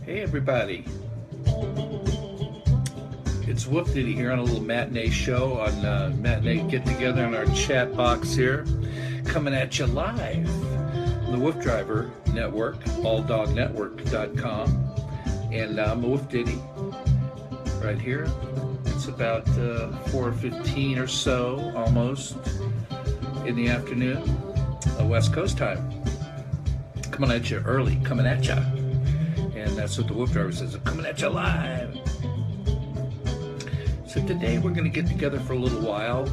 Hey everybody, it's WooF Ditty here on a little matinee show on matinee get together in our chat box here, coming at you live on the WooF Driver Network, alldognetwork.com, and I'm WooF Ditty right here. It's about 4:15 or so, almost in the afternoon, West Coast time. Coming at you early, coming at you. And that's what the WooF Driver says, I'm coming at you live. So today we're going to get together for a little while.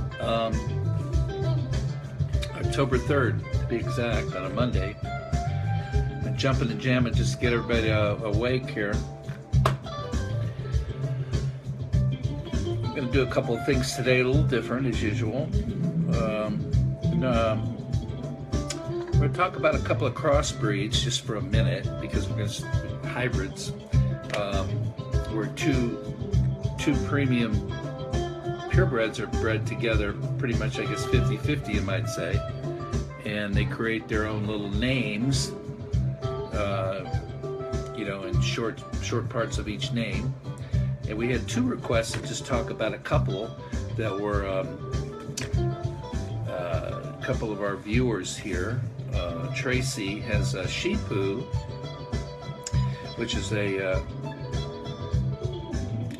October 3rd, to be exact, on a Monday. I'm jumping and jamming just to get everybody awake here. I'm going to do a couple of things today, a little different as usual. We're going to talk about a couple of crossbreeds just for a minute, because we're going to hybrids. Where two premium purebreds are bred together, pretty much, I guess, 50-50, you might say, and they create their own little names, in short parts of each name. And we had two requests to just talk about a couple that were a couple of our viewers here. Tracy has a Shih Tzu, which is a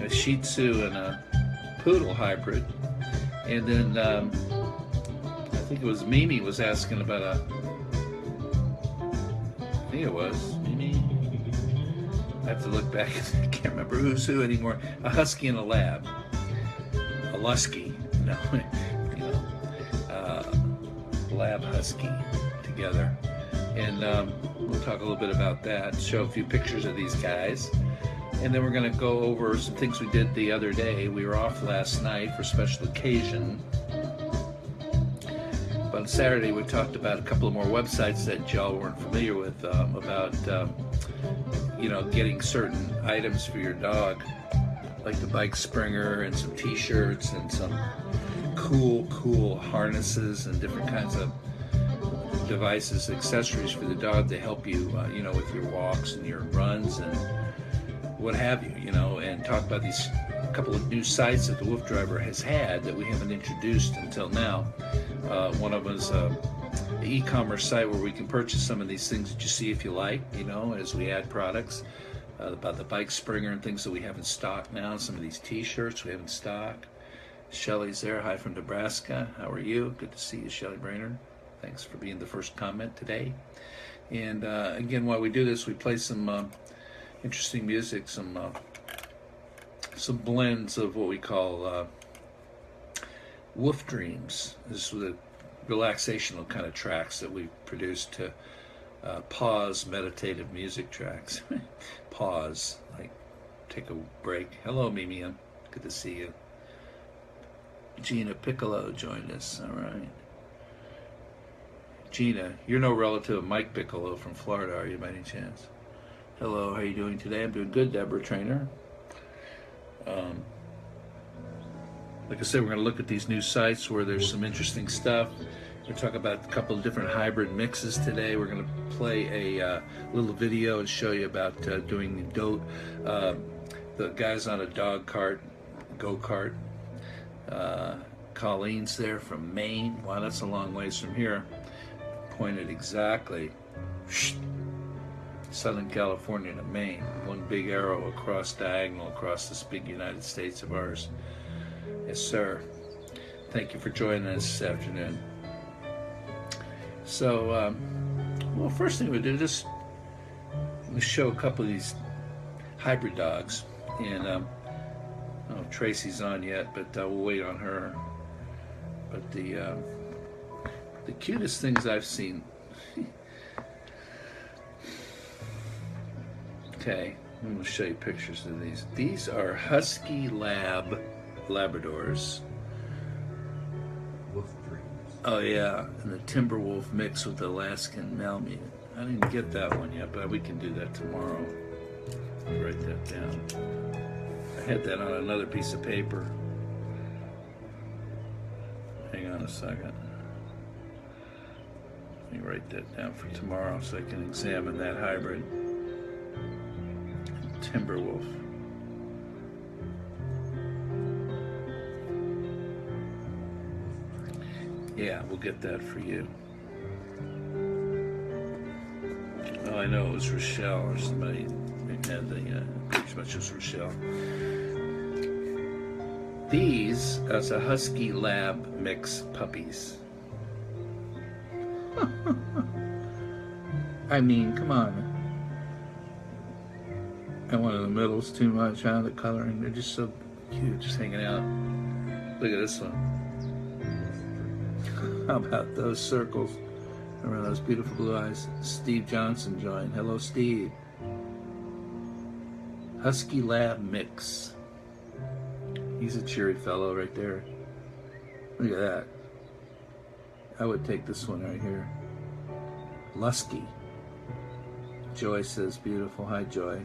Shih Tzu and a Poodle hybrid. And then I think it was Mimi was asking about I think it was Mimi. I have to look back. I can't remember who's who anymore. A Husky and a Lab. A Lusky. No, Lab Husky together. And we'll talk a little bit about that, show a few pictures of these guys. And then we're going to go over some things we did the other day. We were off last night for a special occasion. But on Saturday we talked about a couple of more websites that y'all weren't familiar with, about getting certain items for your dog, like the bike springer and some t-shirts and some cool harnesses and different kinds of devices, accessories for the dog to help you, with your walks and your runs and what have you, and talk about these couple of new sites that the WooF Driver has had that we haven't introduced until now. One of them is an e-commerce site where we can purchase some of these things that you see if you like, as we add products, about the bike springer and things that we have in stock now, some of these t-shirts we have in stock. Shelly's there, hi from Nebraska. How are you? Good to see you, Shelly Brainerd. Thanks for being the first comment today. And again, while we do this, we play some interesting music, some blends of what we call WooF Dreams. This is the relaxational kind of tracks that we produced to pause meditative music tracks. Pause, like take a break. Hello, Mimi. Good to see you. Gina Piccolo joined us. All right. Gina, you're no relative of Mike Piccolo from Florida, are you, by any chance? Hello, how are you doing today? I'm doing good, Deborah Trainer. Like I said, we're going to look at these new sites where there's some interesting stuff. We'll talk about a couple of different hybrid mixes today. We're going to play a little video and show you about doing the guys on a dog cart, go-kart. Colleen's there from Maine. Wow, that's a long ways from here. Pointed exactly Southern California to Maine. One big arrow across diagonal across this big United States of ours. Yes, sir. Thank you for joining us this afternoon. So, first thing we do is we show a couple of these hybrid dogs. And I don't know if Tracy's on yet, but we'll wait on her. But the cutest things I've seen. Okay, I'm going to show you pictures of these. These are Husky Labradors. WooF Dreams. Oh yeah, and the Timberwolf mix with the Alaskan Malamute. I didn't get that one yet, but we can do that tomorrow. Write that down. I had that on another piece of paper. Hang on a second. Let me write that down for tomorrow so I can examine that hybrid. timber wolf. Yeah, we'll get that for you. Oh, I know it was Rochelle or somebody. And pretty much just Rochelle. These are a Husky Lab mix puppies. I mean, come on. And one in the middle's too much, huh? The coloring, they're just so cute, just hanging out. Look at this one. How about those circles around those beautiful blue eyes? Steve Johnson joined. Hello, Steve. Husky Lab mix. He's a cheery fellow right there. Look at that. I would take this one right here. Lusky. Joy says beautiful. Hi, Joy.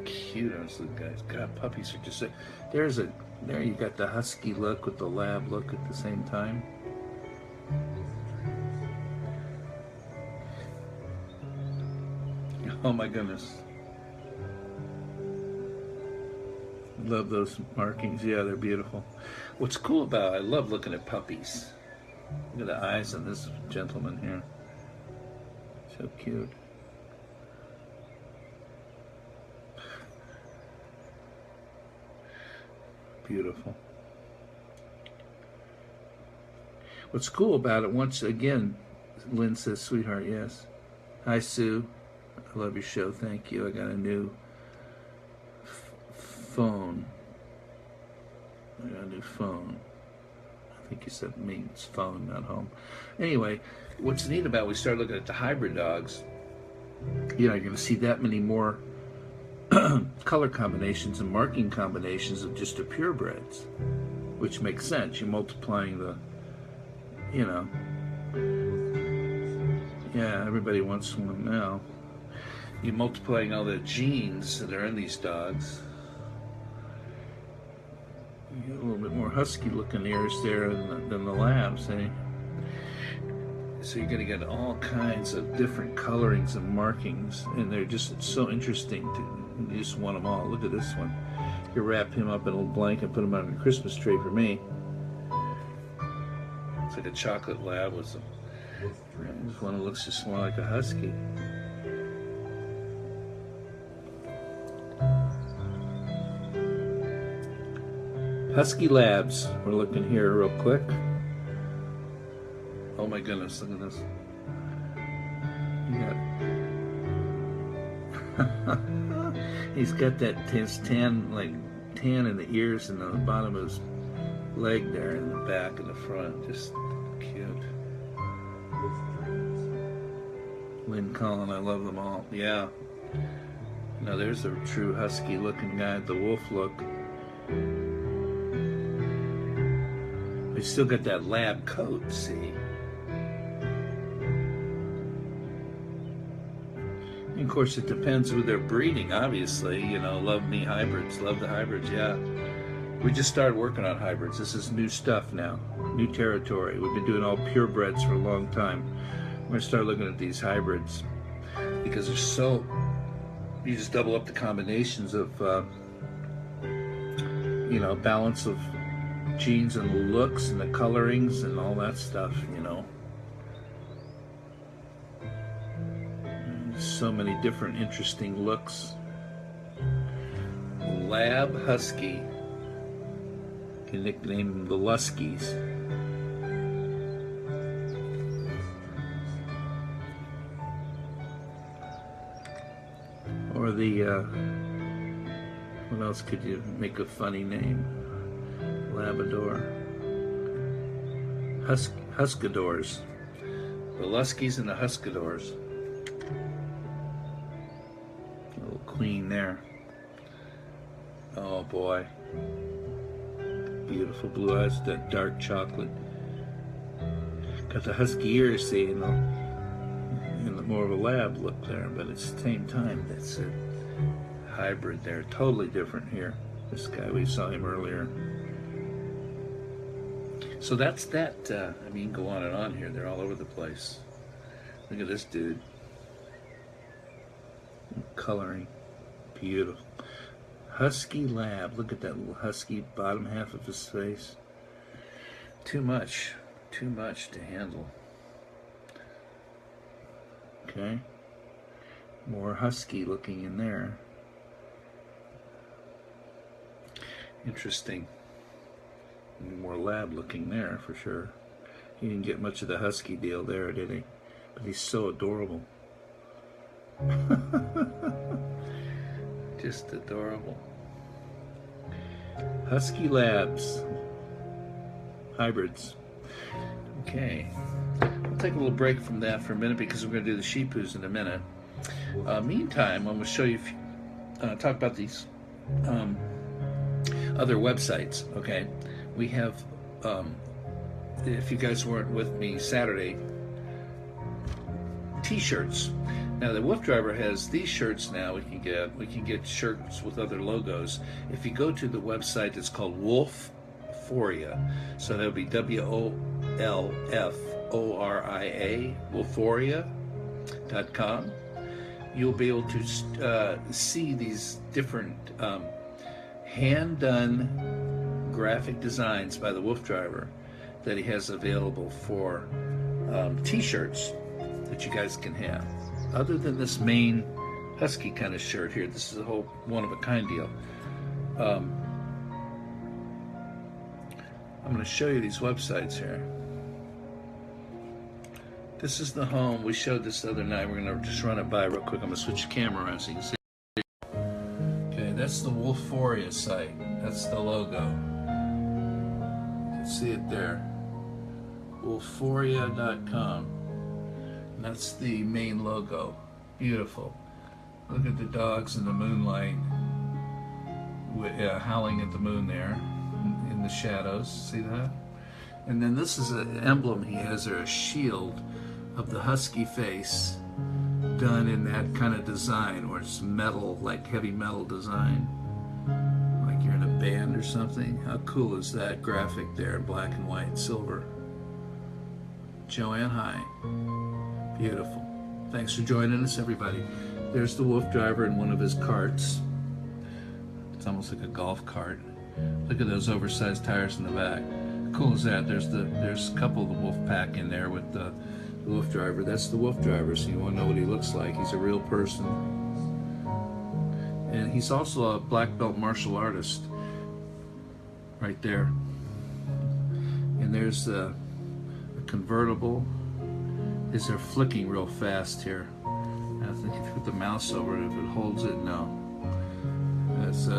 Cute, those little guys. God, puppies are just like, there you got the husky look with the lab look at the same time. Oh my goodness. Love those markings. Yeah, they're beautiful. What's cool about it, I love looking at puppies. Look at the eyes on this gentleman here. So cute. Beautiful. What's cool about it, once again, Lynn says, sweetheart, yes. Hi, Sue. I love your show. Thank you. I got a new phone. I got a new phone. I think you said means phone, not home. Anyway, what's neat about it, we started looking at the hybrid dogs. You know, you're going to see that many more color combinations and marking combinations of just the purebreds, which makes sense. You're multiplying the, you know, yeah, everybody wants one now. You're multiplying all the genes that are in these dogs. You get a little bit more husky looking ears there than the labs, eh? So you're going to get all kinds of different colorings and markings, and they're just, it's so interesting to, you just want them all. Look at this one. You wrap him up in a little blanket, put him on a Christmas tree for me. It's like a chocolate lab with some, this one looks just more like a husky. Husky Labs. We're looking here real quick. Oh my goodness, look at this. He's got that his tan in the ears and on the bottom of his leg there, in the back and the front. Just cute. Lynn Collin, I love them all. Yeah. Now there's a true husky looking guy, the wolf look. They still got that lab coat, see? And of course, it depends who they're breeding, obviously. You know, love me hybrids, love the hybrids, yeah. We just started working on hybrids. This is new stuff now, new territory. We've been doing all purebreds for a long time. We're gonna start looking at these hybrids because they're so, you just double up the combinations of, you know, balance of genes and the looks and the colorings and all that stuff, you know. So many different interesting looks. Lab Husky. You can nickname them the Luskies. Or the, what else could you make a funny name? Labrador. Huskadors. The Luskies and the Huskadors. A little queen there. Oh boy. Beautiful blue eyes, that dark chocolate. Got the husky ears, see, and the more of a lab look there, but at the same time, that's a hybrid there. Totally different here. This guy, we saw him earlier. So that's that. I mean, go on and on here. They're all over the place. Look at this dude. Coloring. Beautiful. Husky Lab. Look at that little husky bottom half of his face. Too much to handle. Okay. More husky looking in there. Interesting. More lab looking there for sure. He didn't get much of the husky deal there, did he? But he's so adorable. Just adorable. Husky Labs. Hybrids. Okay. We'll take a little break from that for a minute because we're going to do the sheepoos in a minute. Meantime, I'm going to show you, talk about these other websites, okay? We have, if you guys weren't with me Saturday, t-shirts. Now the WooF driver has these shirts now we can get shirts with other logos. If you go to the website, it's called WooF Fauria. So that would be WOLFORIA, Wolforia.com. You'll be able to see these different hand-done graphic designs by the WooF driver that he has available for t-shirts that you guys can have. Other than this main husky kind of shirt here, this is a whole one-of-a-kind deal. I'm going to show you these websites here. This is the home. We showed this the other night. We're going to just run it by real quick. I'm going to switch the camera around so you can see. Okay, that's the Wolforia site. That's the logo. You can see it there. Wolforia.com. And that's the main logo. Beautiful. Look at the dogs in the moonlight, howling at the moon there in the shadows. See that? And then this is an emblem he has, or a shield of the husky face done in that kind of design where it's metal, like heavy metal design, like you're in a band or something. How cool is that graphic there, black and white and silver? Joanne High. Beautiful. Thanks for joining us, everybody. There's the WooF driver in one of his carts. It's almost like a golf cart. Look at those oversized tires in the back. How cool is that? There's a couple of the WooF pack in there with the WooF driver. That's the WooF driver, so you want to know what he looks like. He's a real person. And he's also a black belt martial artist. Right there. And there's a convertible. They're flicking real fast here. I think if you put the mouse over it, if it holds it, no. That's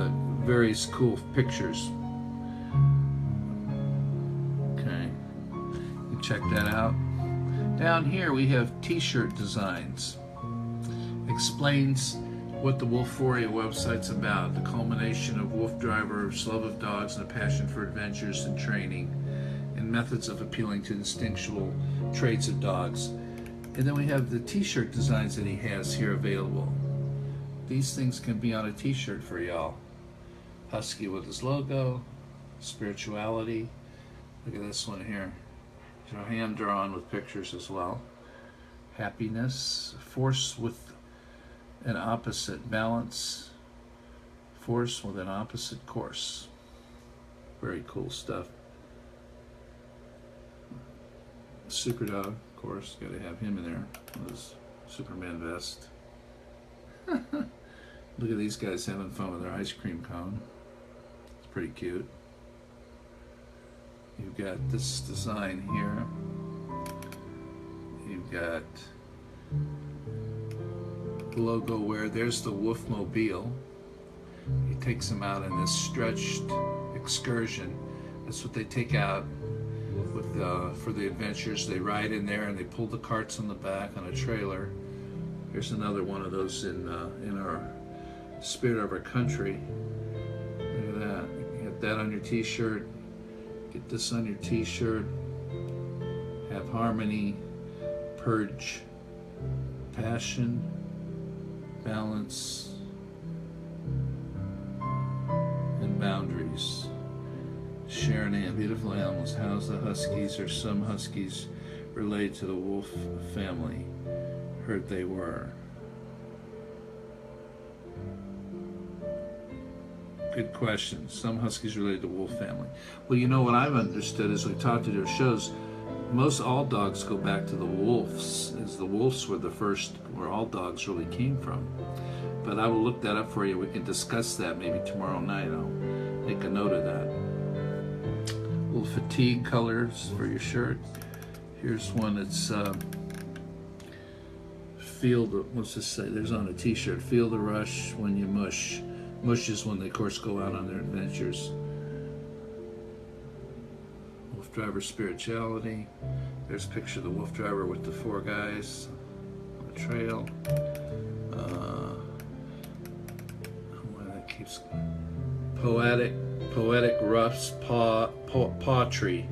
very cool pictures. Okay, you check that out. Down here we have t-shirt designs. Explains what the Wolforia website's about. The culmination of WooF driver's love of dogs and a passion for adventures and training, and methods of appealing to instinctual traits of dogs. And then we have the t-shirt designs that he has here available. These things can be on a t-shirt for y'all. Husky with his logo, spirituality. Look at this one here. They're hand drawn with pictures as well. Happiness, force with an opposite balance, force with an opposite course. Very cool stuff. Super dog, of course, got to have him in there with his Superman vest. Look at these guys having fun with their ice cream cone. It's pretty cute. You've got this design here. You've got the logo where there's the WooF Mobile. He takes them out in this stretched excursion. That's what they take out with for the adventures. They ride in there and they pull the carts on the back on a trailer. Here's another one of those in our spirit of our country. Look at that. You get that on your t-shirt. Get this on your t-shirt. Have harmony, purge, passion, balance, and boundaries. Sharon Ann, beautiful animals. How's the Huskies, or some Huskies related to the WooF family? Heard they were. Good question. Some Huskies related to wolf family. Well, you know what I've understood as we talked to their shows, most all dogs go back to the wolves, as the wolves were the first where all dogs really came from. But I will look that up for you. We can discuss that maybe tomorrow night. I'll make a note of that. Little fatigue colors for your shirt. Here's one that's what's this say? There's on a t-shirt, feel the rush when you mush. Mush is when they, of course, go out on their adventures. Wolf driver spirituality. There's a picture of the wolf driver with the 4 guys on the trail. That keeps poetic roughs, pottery.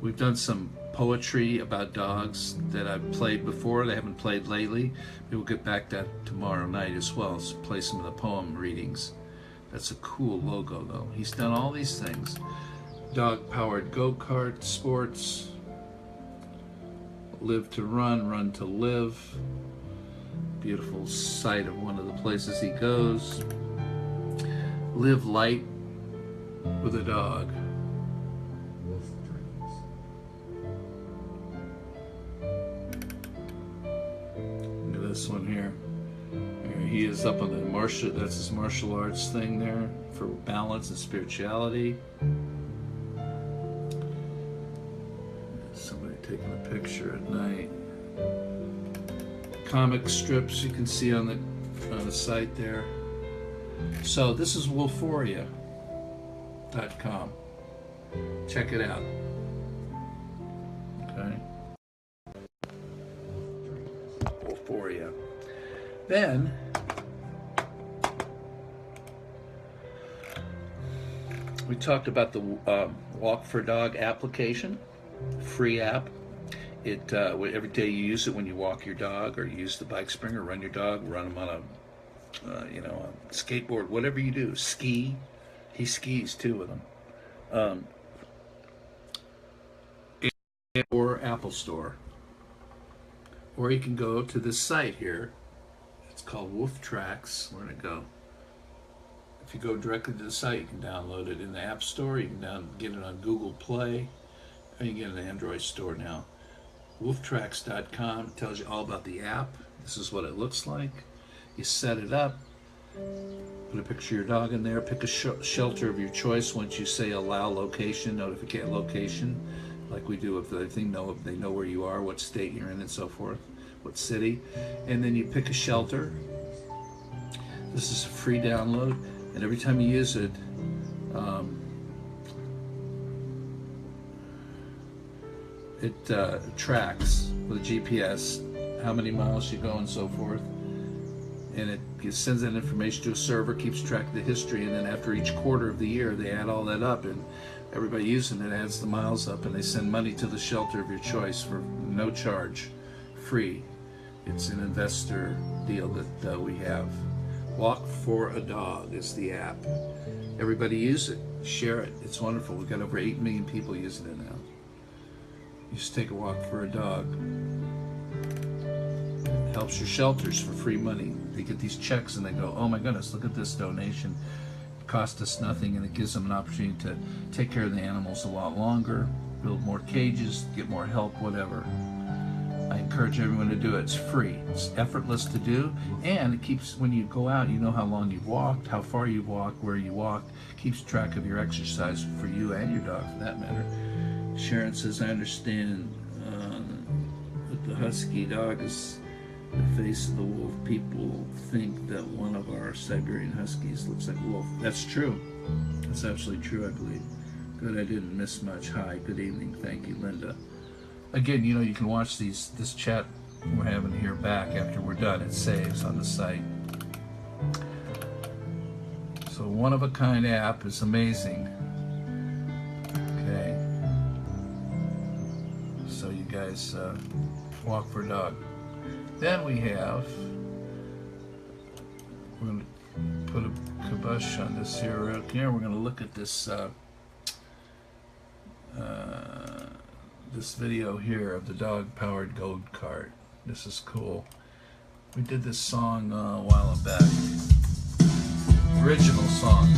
We've done some poetry about dogs that I've played before. They haven't played lately. We'll get back to that tomorrow night as well. So play some of the poem readings. That's a cool logo, though. He's done all these things. Dog-powered go-kart sports. Live to run, run to live. Beautiful sight of one of the places he goes. Live light with a dog. This one here. He is up on the martial, that's his martial arts thing there for balance and spirituality. Somebody taking a picture at night. Comic strips you can see on the site there. So this is Fauria.com. Check it out. Okay. Fauria. Then we talked about the Walk for Dog application, free app. It every day you use it when you walk your dog, or you use the bike spring, or run your dog, run him on a a skateboard, whatever you do. Ski. He skis too with them. Or Apple Store. Or you can go to this site here. It's called WooF Tracks. Where'd it go? If you go directly to the site, you can download it in the App Store. You can get it on Google Play. Or you can get it in the Android store now. WoofTracks.com tells you all about the app. This is what it looks like. You set it up. Put a picture of your dog in there. Pick a shelter of your choice once you say allow location, notificate location, like we do if they know where you are, what state you're in, and so forth, what city. And then you pick a shelter. This is a free download, and every time you use it, it tracks with a GPS how many miles you go and so forth, and it sends that information to a server, keeps track of the history, and then after each quarter of the year they add all that up, and everybody using it adds the miles up, and they send money to the shelter of your choice for no charge, free. It's an investor deal that we have. Walk for a Dog is the app. Everybody use it, share it. It's wonderful. We've got over 8 million people using it now. You just take a walk for a dog. It helps your shelters for free money. They get these checks and they go, oh my goodness, look at this donation. It cost us nothing, and it gives them an opportunity to take care of the animals a lot longer, build more cages, get more help, whatever. I encourage everyone to do it. It's free. It's effortless to do, and it keeps, when you go out, you know how long you've walked, how far you've walked, where you walked. Keeps track of your exercise for you and your dog, for that matter. Sharon says, I understand that the Husky dog is the face of the wolf. People think that one of our Siberian Huskies looks like a wolf. That's true. That's absolutely true, I believe. Good, I didn't miss much. Hi, good evening. Thank you, Linda. Again, you can watch this chat we're having here back after we're done. It saves on the site. So one-of-a-kind app is amazing. Okay. So you guys walk for a dog. Then we're going to put a kibosh on this here right here. We're going to look at this this video here of the dog-powered go-kart. This is cool. We did this song a while back. Original song.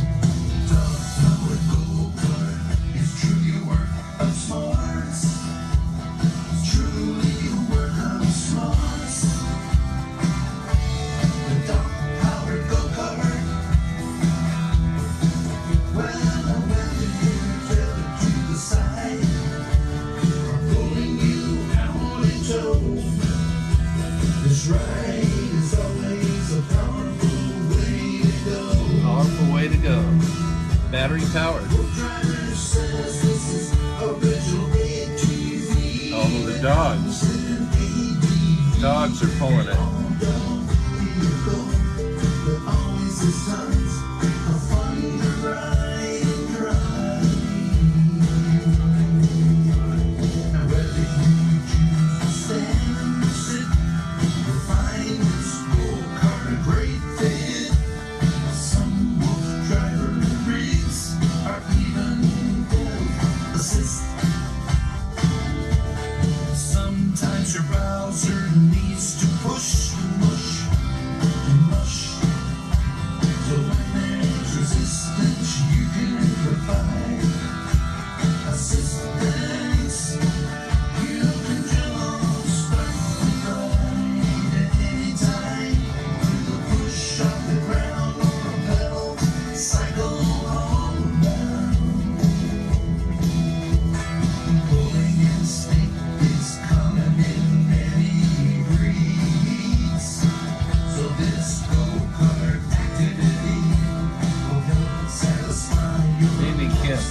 Powerful way to go. Battery powered. Oh, the dogs. Dogs are pulling it. Sometimes your browser needs to push and mush and mush. So when there's resistance, you can provide assistance. You can jump, start and ride at any time. With a push off the ground or a pedal, cycle all around. Pulling instinct is common in many breeds. So this go-kart activity will help satisfy your Amy Kim.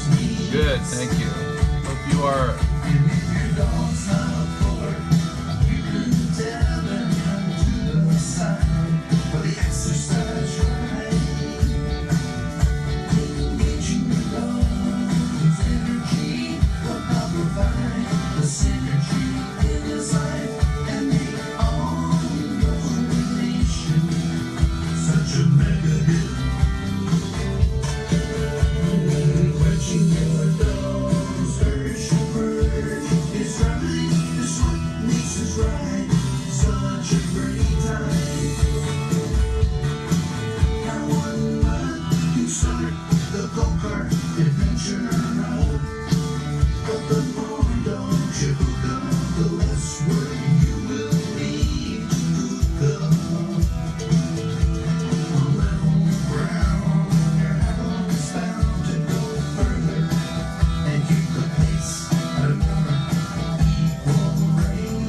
Good, thank you. Hope you are. And if your dog's not a puller, you can tell them to the side for the exercise ride. Engaging your dog's energy will help provide the synergy in his life and make all your nation such a mega hit. Quenching your dog's urge to purge is right, is what makes us right. Such a great time. Now one month you start the go-kart adventure ride. But the more dogs you hook up, the less work you will need to hook up. On level ground, your habit is bound to go further and keep the pace at a more equal rate.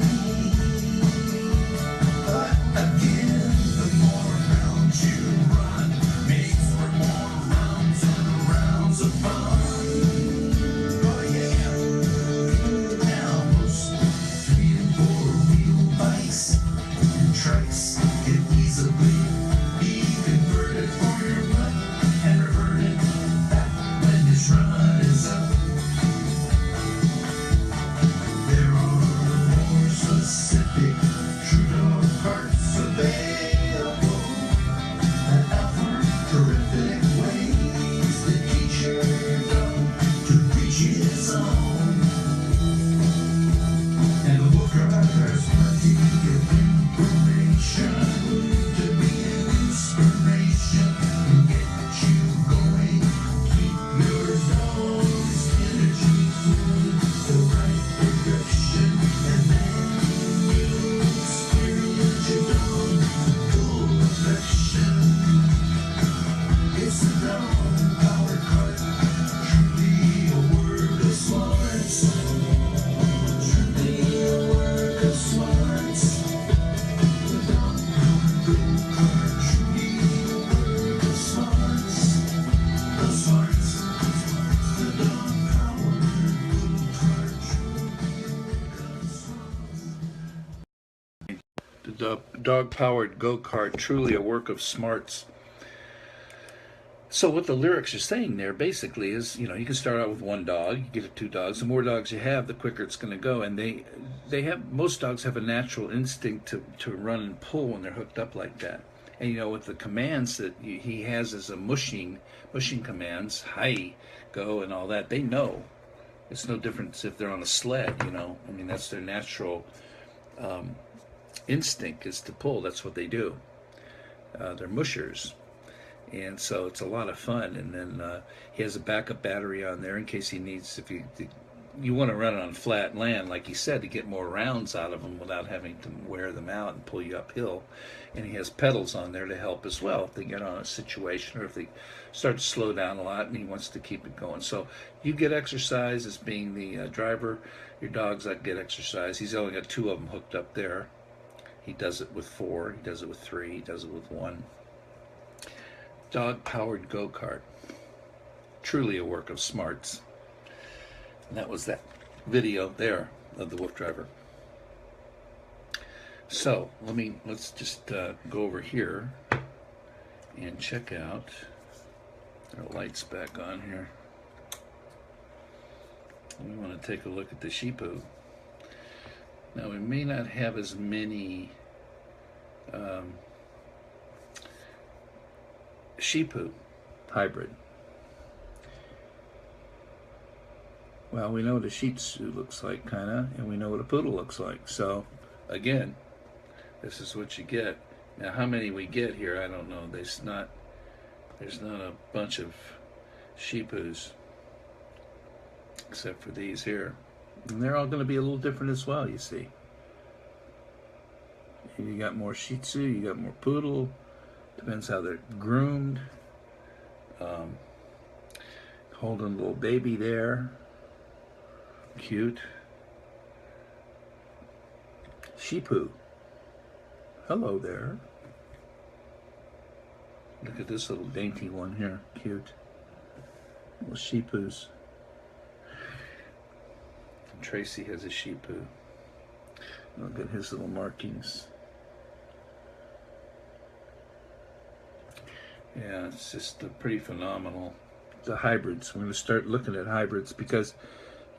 But again, the more rounds you run makes for more rounds and rounds of fun. Oh yeah. Now most 3 and 4-wheel bikes and trucks can easily be converted for your butt and reverted back when his run is up. There are more specific true dog parts available that offer terrific ways to teach your dog to reach his own. And the book has plenty of information to be an inspiration and get you going. Keep your dog's energy fluid, the right direction, and then you'll experience your dog's full affection. It's a dog-powered cart, truly a work of smarts. Truly a work of smarts. The dog-powered go-kart, truly a work of smarts. The smarts, the dog-powered go-kart, truly a work of smarts. The dog-powered go-kart, truly a work of smarts. So what the lyrics are saying there basically is, you can start out with one dog, you get 2 dogs. The more dogs you have, the quicker it's going to go. And most dogs have a natural instinct to run and pull when they're hooked up like that. And with the commands that he has as a mushing commands, hi, go, and all that, they know. It's no different if they're on a sled. That's their natural instinct is to pull. That's what they do. They're mushers. and so it's a lot of fun. And then he has a backup battery on there in case he needs, if you want to run it on flat land, like he said, to get more rounds out of them without having to wear them out and pull you uphill. And he has pedals on there to help as well if they get on a situation or if they start to slow down a lot and he wants to keep it going. So you get exercise as being the driver. Your dog's like get exercise. He's only got 2 of them hooked up there. He does it with 4, he does it with 3, he does it with 1. Dog-powered go-kart. Truly a work of smarts. And that was that video there of the WooF driver. So let's just go over here and check out. Our lights back on here. We want to take a look at the Sheepoo. Now we may not have as many Sheepoo hybrid. Well, we know what a Shih Tzu looks like, kind of, and we know what a Poodle looks like. So, again, this is what you get. Now, how many we get here, I don't know. There's not a bunch of Sheepoos, except for these here. And they're all going to be a little different as well, you see. You got more Shih Tzu, you got more Poodle. Depends how they're groomed. Holding a little baby there. Cute. Sheepoo. Hello there. Look at this little dainty one here. Cute. Little Sheepoos. And Tracy has a Sheepoo. Look at his little markings. Yeah, it's just pretty phenomenal. The hybrids. We're going to start looking at hybrids because,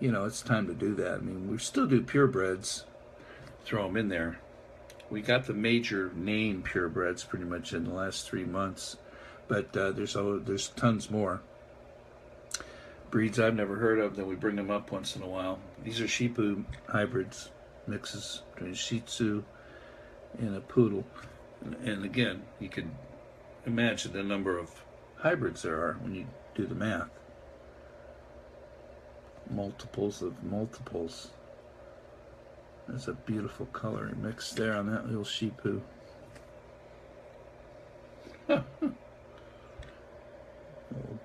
you know, it's time to do that. I mean, we still do purebreds. Throw them in there. We got the major name purebreds pretty much in the last 3 months, but there's tons more. Breeds I've never heard of, then we bring them up once in a while. These are Sheepoo hybrids, mixes between a Shih Tzu and a Poodle. And again, you can imagine the number of hybrids there are when you do the math. Multiples of multiples. There's a beautiful color mix there on that little Sheepoo. Little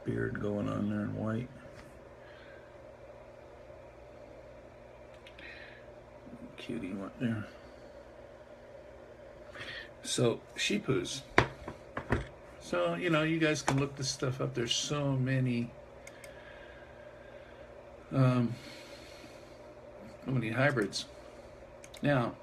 beard going on there in white. Cutie one there. So, Sheepoos. So, you know, you guys can look this stuff up. There's so many hybrids. Now,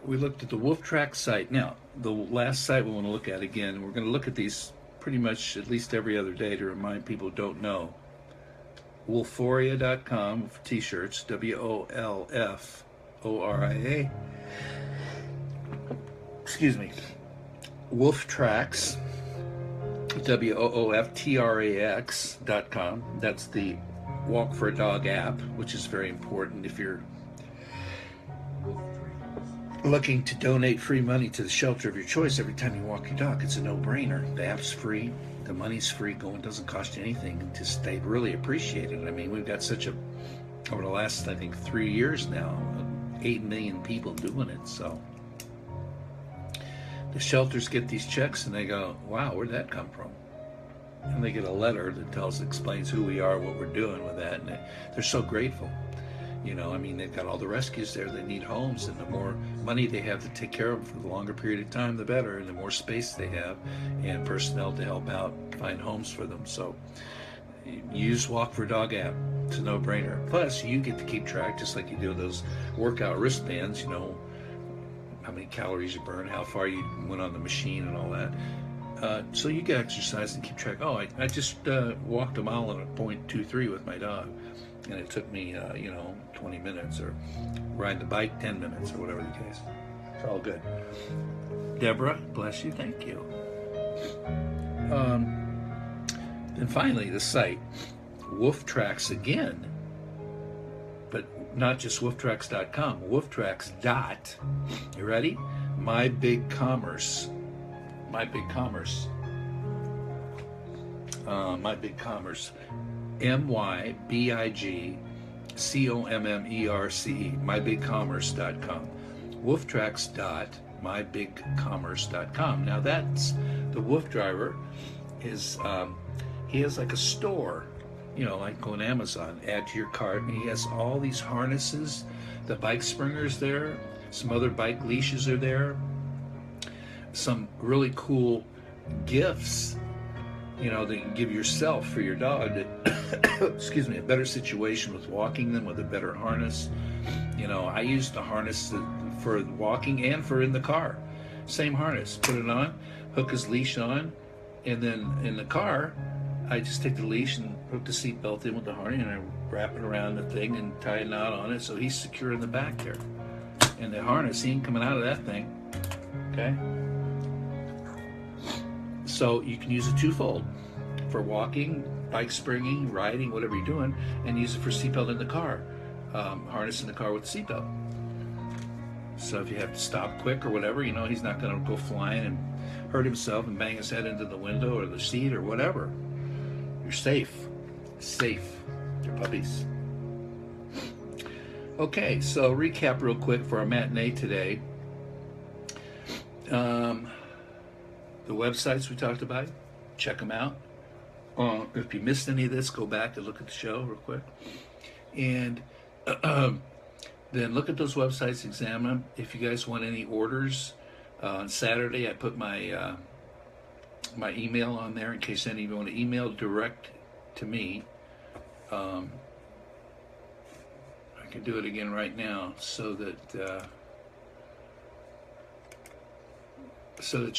we looked at the WooF Track site. Now, the last site we want to look at again, we're going to look at these pretty much at least every other day to remind people who don't know. Wolforia.com for t-shirts, WOLFORIA. Excuse me. WooF Tracks, WOOFTRAX.com. That's the Walk for a Dog app, which is very important if you're looking to donate free money to the shelter of your choice every time you walk your dog. It's a no-brainer. The app's free. The money's free. Going doesn't cost you anything. Just they really appreciate it. I mean, we've got such a, over the last, I think, 3 years now, 8 million people doing it. So the shelters get these checks and they go, wow, where'd that come from? And they get a letter that explains who we are, what we're doing with that, and they're so grateful. You know, I mean, they've got all the rescues there. They need homes, and the more money they have to take care of them for the longer period of time, the better, and the more space they have and personnel to help out find homes for them. So use Walk for a Dog app. It's a no-brainer. Plus, you get to keep track, just like you do those workout wristbands, you know, how many calories you burn, how far you went on the machine and all that. So you get exercise and keep track. Oh, I just walked a mile at a 0.23 with my dog, and it took me, 20 minutes, or ride the bike 10 minutes, or whatever the case. It's all good. Deborah, bless you, thank you. And finally, the site, WooF Tracks again, but not just wooftracks.com, wooftracks. You ready? MyBigCommerce.com. My Big Commerce. My Big Commerce. MYBIGCOMMERCE. MyBigCommerce.com. WoofTracks.mybigcommerce.com. Now that's the Woof driver. Is he has like a store, you know, like on Amazon. Add to your cart, and he has all these harnesses. The bike springers there. Some other bike leashes are there. Some really cool gifts, you know, that you can give yourself for your dog that, excuse me, a better situation with walking them with a better harness. You know, I use the harness for walking and for in the car. Same harness. Put it on, hook his leash on, and then in the car, I just take the leash and hook the seatbelt in with the harness, and I wrap it around the thing and tie a knot on it so he's secure in the back there. And the harness, he ain't coming out of that thing. Okay? So you can use it twofold. For walking, bike springing, riding, whatever you're doing, and use it for seatbelt in the car. Harness in the car with the seatbelt. So if you have to stop quick or whatever, you know, he's not going to go flying and hurt himself and bang his head into the window or the seat or whatever. You're safe. Safe. Your puppies. Okay, so recap real quick for our matinee today. The websites we talked about, check them out. If you missed any of this, go back and look at the show real quick. And then look at those websites, examine them. If you guys want any orders, on Saturday I put my my email on there in case any of you want to email direct to me. I can do it again right now so that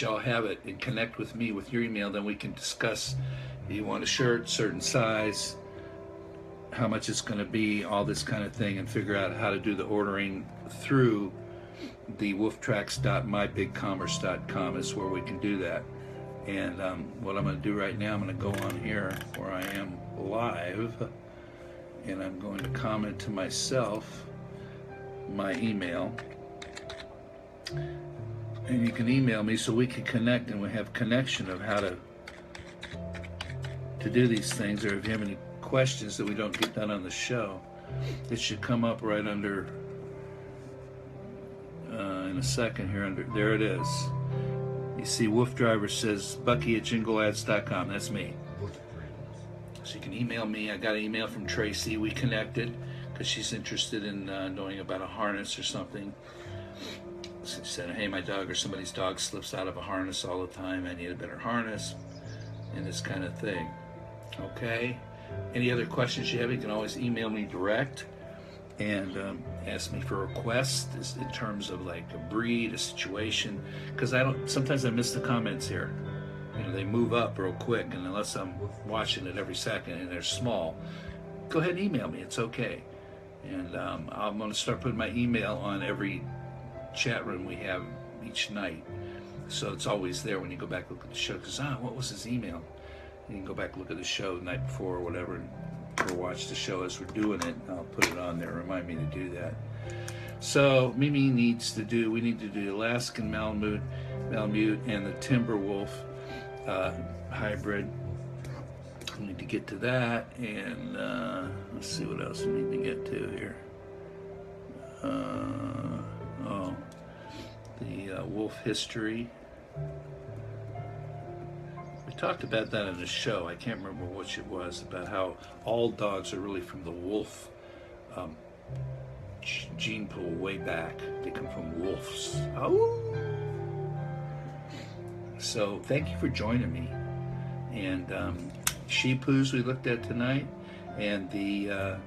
y'all have it and connect with me with your email. Then we can discuss if you want a shirt, certain size, how much it's going to be, all this kind of thing, and figure out how to do the ordering through the wooftracks.mybigcommerce.com is where we can do that. And what I'm going to do right now, I'm going to go on here where I am live, and I'm going to comment to myself my email. And you can email me so we can connect, and we have connection of how to do these things, or if you have any questions that we don't get done on the show, it should come up right under in a second here. Under there it is. You see Woof Driver says Bucky@jingleads.com. That's me. So you can email me. I got an email from Tracy. We connected because she's interested in knowing about a harness or something. She said, hey, my dog or somebody's dog slips out of a harness all the time. I need a better harness and this kind of thing. Okay? Any other questions you have, you can always email me direct and ask me for requests in terms of like a breed, a situation, because sometimes I miss the comments here. You know, they move up real quick, and unless I'm watching it every second and they're small, go ahead and email me. It's okay. And I'm going to start putting my email on every chat room we have each night, so it's always there when you go back look at the show. Because what was his email? And you can go back and look at the show the night before or whatever, or watch the show as we're doing it. I'll put it on there. Remind me to do that. So Mimi we need to do the Alaskan Malamute and the Timberwolf hybrid. We need to get to that, and let's see what else we need to get to here. The wolf history. We talked about that in the show. I can't remember which it was, about how all dogs are really from the wolf gene pool way back. They come from wolves. Oh. So thank you for joining me. And sheep poos we looked at tonight, and the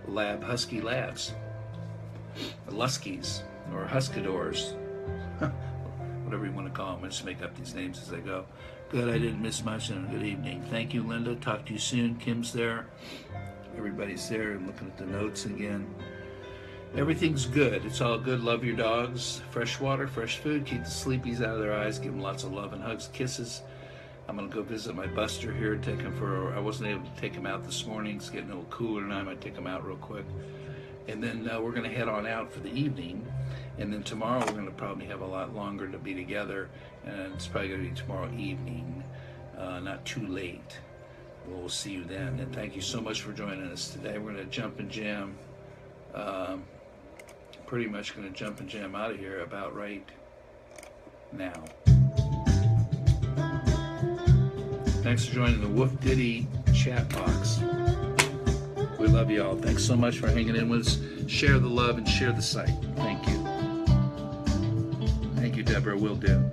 Husky labs, the Luskies or Huskadors, whatever you want to call them. I just make up these names as I go. Good, I didn't miss much, and good evening. Thank you, Linda. Talk to you soon. Kim's there. Everybody's there. I'm looking at the notes again. Everything's good. It's all good. Love your dogs. Fresh water, fresh food. Keep the sleepies out of their eyes. Give them lots of love and hugs, kisses. I'm going to go visit my Buster here and take him I wasn't able to take him out this morning. It's getting a little cooler, and I might take him out real quick. And then we're going to head on out for the evening. And then tomorrow we're going to probably have a lot longer to be together, and it's probably going to be tomorrow evening, not too late. We'll see you then, and thank you so much for joining us today. We're going to jump and jam, pretty much going to jump and jam out of here about right now. Thanks for joining the WooF Ditty chat box. We love you all. Thanks so much for hanging in with us. Share the love and share the site. Thank you. Thank you, Deborah. Will do.